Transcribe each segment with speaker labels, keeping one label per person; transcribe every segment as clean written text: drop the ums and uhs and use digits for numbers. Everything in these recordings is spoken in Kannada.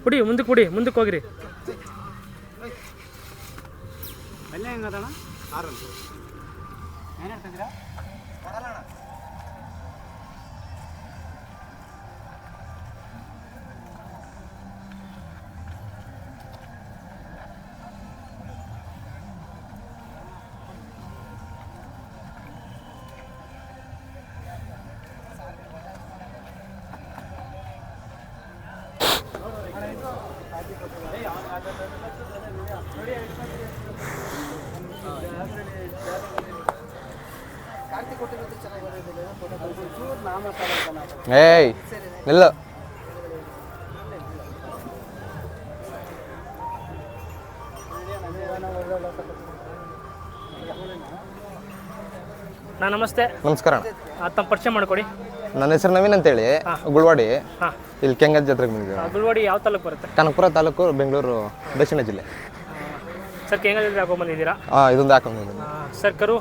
Speaker 1: ಕುಡಿ ಮುಂದಕ್ಕೆ ಹೋಗಿರಿ.
Speaker 2: ಅಲ್ಲೇ ಹೆಂಗದಣ್ಣ 6 ಏನು ಹೇಳ್ತಿದ್ದೀರಾ?
Speaker 3: ಏಯ್ ನಿಲ್ಲ.
Speaker 1: ನಮಸ್ತೆ.
Speaker 3: ನಮಸ್ಕಾರ.
Speaker 1: ತಮ್ಮ ಪರಿಚಯ ಮಾಡ್ಕೊಡಿ.
Speaker 3: ನನ್ನ ಹೆಸರು ನವೀನ್ ಅಂತೇಳಿ, ಗುಳ್ವಾಡಿ. ಇಲ್ಲಿ ಕೆಂಗಲ್ ಜಾತ್ರೆಗೆ ಬಂದಿದ್ದೀವಿ.
Speaker 1: ಗುಳ್ವಾಡಿ ಯಾವ ತಾಲೂಕು ಬರುತ್ತೆ?
Speaker 3: ಕನಕಪುರ ತಾಲೂಕು, ಬೆಂಗಳೂರು ದಕ್ಷಿಣ ಜಿಲ್ಲೆ.
Speaker 1: ಸರ್ ಕೆಂಗಲ್ ಜಾತ್ರೆ ಹಾಕೊಂಡ್ಬಂದಿದ್ದೀರಾ?
Speaker 3: ಇದೊಂದು ಹಾಕೊಂಡ್ಬಂದಿದ್ದೀನಿ.
Speaker 1: ಸರ್
Speaker 3: ಕರು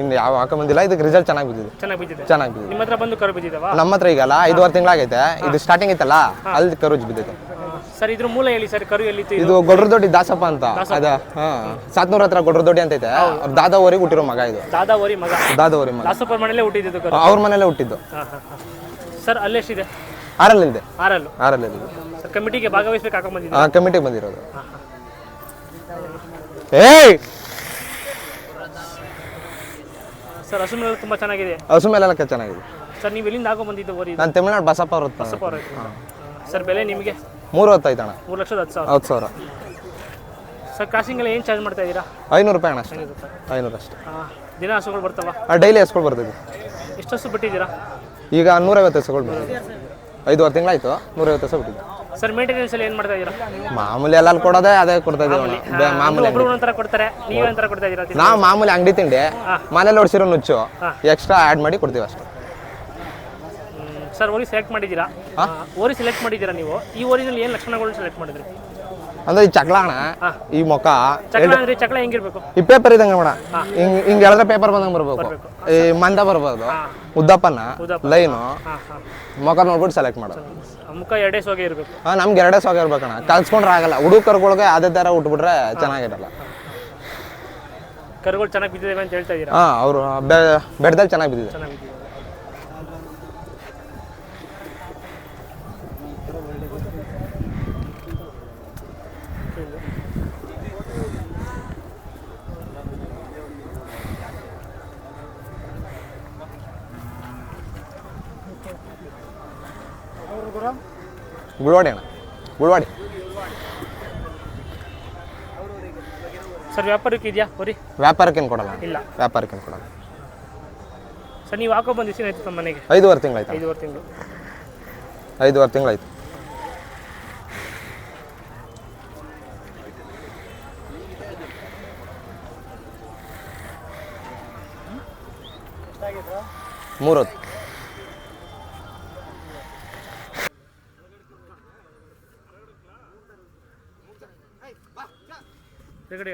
Speaker 3: ಇನ್ನು ಯಾವ ಹಾಕೊಂಡ್ಬಂದಿಲ್ಲ. ಇದಕ್ಕೆ ರಿಸಲ್ಟ್ ಚೆನ್ನಾಗಿ ಬಿದ್ದಿದೆ. ಚೆನ್ನಾಗಿ ಬಿದ್ದಿದೆ.
Speaker 1: ನಿಮ್ಮ ಹತ್ರ ಬಂದು ಕರು ಬಿದ್ದಿದ್ದಾವ?
Speaker 3: ನಮ್ಮ ಹತ್ರ ಈಗಲ್ಲ 5 ತಿಂಗಳಾಗೈತೆ. ಇದು ಸ್ಟಾರ್ಟಿಂಗ್ ಐತಲ್ಲ, ಅಲ್ಲಿ ಕರು ಬಿದ್ದೈತೆ.
Speaker 1: ಸರ್ ಇದ್ರ ಮೂಲ ಹೇಳಿ ಸರ್. ಕರು ಎಲ್ಲಿತ್ತು?
Speaker 3: ಇದು ಗೊಡ್ರದೊಡ್ಡಿ ದಾಸಪ್ಪ ಅಂತ. ಅದ ಸಾತ್ನೂರ್ ಹತ್ರ ಗೊಡ್ರದೊಡ್ಡಿ ಅಂತ ಐತೆ. ಅವ್ರ ದಾದಾವರಿಗೆ ಹುಟ್ಟಿರೋ ಮಗ ಇದು.
Speaker 1: ದಾದಾವರಿ ಮಗ. ದಾಸಪ್ಪ ಮನೇಲೆ ಹುಟ್ಟಿದ್ದು ಕರು?
Speaker 3: ಅವ್ರ ಮನೇಲೆ ಹುಟ್ಟಿದ್ದು.
Speaker 1: ಸರ್ ಅಲ್ಲೆಷ್ಟಿದೆ?
Speaker 3: 6 ಇದೆ.
Speaker 1: 6 ಇದೆ. ಸರ್ ಕಮಿಟಿಗೆ ಭಾಗವಹಿಸ್ಬೇಕು ಹಾಕೊಂಡ್ಬಂದಿದ್ದೀರಾ?
Speaker 3: ಕಮಿಟಿಗೆ ಬಂದಿರೋದು. ಏಯ್
Speaker 1: ಸರ್ ಹಸು ಮೇಲೆ ತುಂಬ ಚೆನ್ನಾಗಿದೆ.
Speaker 3: ಹಸು ಮೇಲೆಲ್ಲ ಚೆನ್ನಾಗಿದೆ.
Speaker 1: ಸರ್ ನೀವು ಎಲ್ಲಿಂದ ಹಾಕೊಂಡ್ಬಂದಿದ್ದು ಓರಿ?
Speaker 3: ನಾನು ತಮಿಳ್ನಾಡು ಬಸಪ್ಪ ಅವ್ರ.
Speaker 1: ಸರ್ ಬೆಲೆ ನಿಮಗೆ?
Speaker 3: 3,10,000 ಅಣ್ಣ.
Speaker 1: 3,10,000. ಸರ್ ಕ್ರಾಸಿಂಗ್ ಎಲ್ಲ ಏನು ಚಾರ್ಜ್ ಮಾಡ್ತಾ ಇದ್ದೀರಾ?
Speaker 3: 500 ರೂಪಾಯಿ ಅಣ್ಣ ಅಷ್ಟೇ. 500 ಅಷ್ಟೇ.
Speaker 1: ದಿನ ಹಸುಗಳು ಬರ್ತಾವ?
Speaker 3: ಡೈಲಿ ಹಸುಗಳು ಬರ್ತದೆ.
Speaker 1: ಎಷ್ಟು ಹಸು ಬಿಟ್ಟಿದ್ದೀರಾ?
Speaker 3: ಈಗ 150 ಹಸುಗಳು ಬರ್ತದೆ. 5 ತಿಂಗಳಾಯ್ತು. 150 ಹಸು ಬಿಟ್ಟಿದ್ದು.
Speaker 1: ಸರ್ ಮೇಂಟೆನೆನ್ಸ್ ಎಲ್ಲ ಏನು ಮಾಡ್ತಾ ಇದ್ದೀರಾ?
Speaker 3: ಮಾಮೂಲಿ ಎಲ್ಲ ಕೊಡೋದೇ ಅದೇ ಕೊಡ್ತಾ ಇದ್ದೀವಿ. ಮಾಮೂಲಿ
Speaker 1: ಒಂಥರ ಕೊಡ್ತಾರೆ, ನೀವು ಒಂಥರ ಕೊಡ್ತಾ ಇದ್ದೀರಾ?
Speaker 3: ನಾವು ಮಾಮೂಲಿ ಅಂಗಡಿ ತಿಂಡಿ ಮನೇಲಿ ಹೊಡ್ಸಿರೋ ನುಚ್ಚು ಎಕ್ಸ್ಟ್ರಾ ಆ್ಯಡ್ ಮಾಡಿ ಕೊಡ್ತೀವಿ ಅಷ್ಟೇ.
Speaker 1: ಸರ್ ಓರಿ ಸೆಲೆಕ್ಟ್ ಮಾಡಿದ್ದೀರಾ? ನೀವು ಈ ಓರಿನಲ್ಲಿ ಏನು ಲಕ್ಷಣಗಳು ಸೆಲೆಕ್ಟ್ ಮಾಡಿದ್ರಿ?
Speaker 3: ಅಂದ್ರೆ ಈ ಚಕ್ಲ ಅಣ್ಣ, ಈ ಮೊಕ್ಕ
Speaker 1: ಚಕ್ಲ ಹೆಂಗಿರ್ಬೇಕು?
Speaker 3: ಈ ಪೇಪರ್ ಇದಂಗೆ ಮೇಡ, ಹಿಂಗೆ ಹೇಳಿದ್ರೆ ಪೇಪರ್ ಬಂದಂಗೆ ಬರ್ಬೇಕು. ಈ ಮಂದ ಬರ್ಬೋದು, ಉದ್ದಪ್ಪನ ಲೈನು ಮೊಕ್ಕ ನೋಡ್ಬಿಟ್ಟು ಸೆಲೆಕ್ಟ್ ಮಾಡೋದು.
Speaker 1: ಮುಖ ಎರಡೇ ಸೋಗೆ ಇರಬೇಕು.
Speaker 3: ನಮ್ಗೆ 2 ಸೋಗೆ ಇರ್ಬೇಕಣ್ಣ. ಕಲ್ಸ್ಕೊಂಡ್ರೆ ಆಗಲ್ಲ. ಹುಡುಗರುಗಳಿಗೆ ಅದೇ ಥರ ಉಟ್ಬಿಟ್ರೆ ಚೆನ್ನಾಗಿರಲ್ಲ.
Speaker 1: ಕರುಗಳು ಚೆನ್ನಾಗಿ ಬಿದ್ದಿದ್ದಾವೆ ಅಂತ ಹೇಳ್ತಾ ಇದ್ದೀರಾ?
Speaker 3: ಅವರು ಬೆಡ್ದಲ್ಲಿ ಚೆನ್ನಾಗಿ ಬಿದ್ದಿದೆ. ಗುಳ್ವಾಡಿ ಅಣ್ಣ, ಗುಳ್ವಾಡಿ.
Speaker 1: ಸರ್ ವ್ಯಾಪಾರಕ್ಕೆ ಇದೆಯಾ ಹೊರಿ?
Speaker 3: ವ್ಯಾಪಾರಕ್ಕೇನು ಕೊಡಲ್ಲ.
Speaker 1: ಇಲ್ಲ,
Speaker 3: ವ್ಯಾಪಾರಕ್ಕೇನು ಕೊಡಲ್ಲ.
Speaker 1: ಸರ್ ನೀವು ಹಾಕೋ ಬಂದಿಸಿ ಆಯ್ತು ನಮ್ಮ ಮನೆಗೆ?
Speaker 3: 5 ತಿಂಗಳಾಯ್ತು.
Speaker 1: 5 ತಿಂಗಳು.
Speaker 3: 5 ತಿಂಗಳಾಯ್ತು. ಮೂರೊತ್ತು.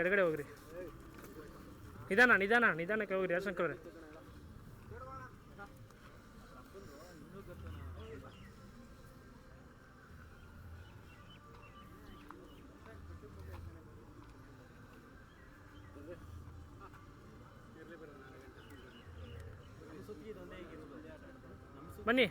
Speaker 1: ಎಡಗಡೆ ಹೋಗ್ರಿ. ನಿಧಾನಕ್ಕೆ ಹೋಗ್ರಿ ಯಾಶಂಕರ್ ಅವರೇ. ಬನ್ನಿ.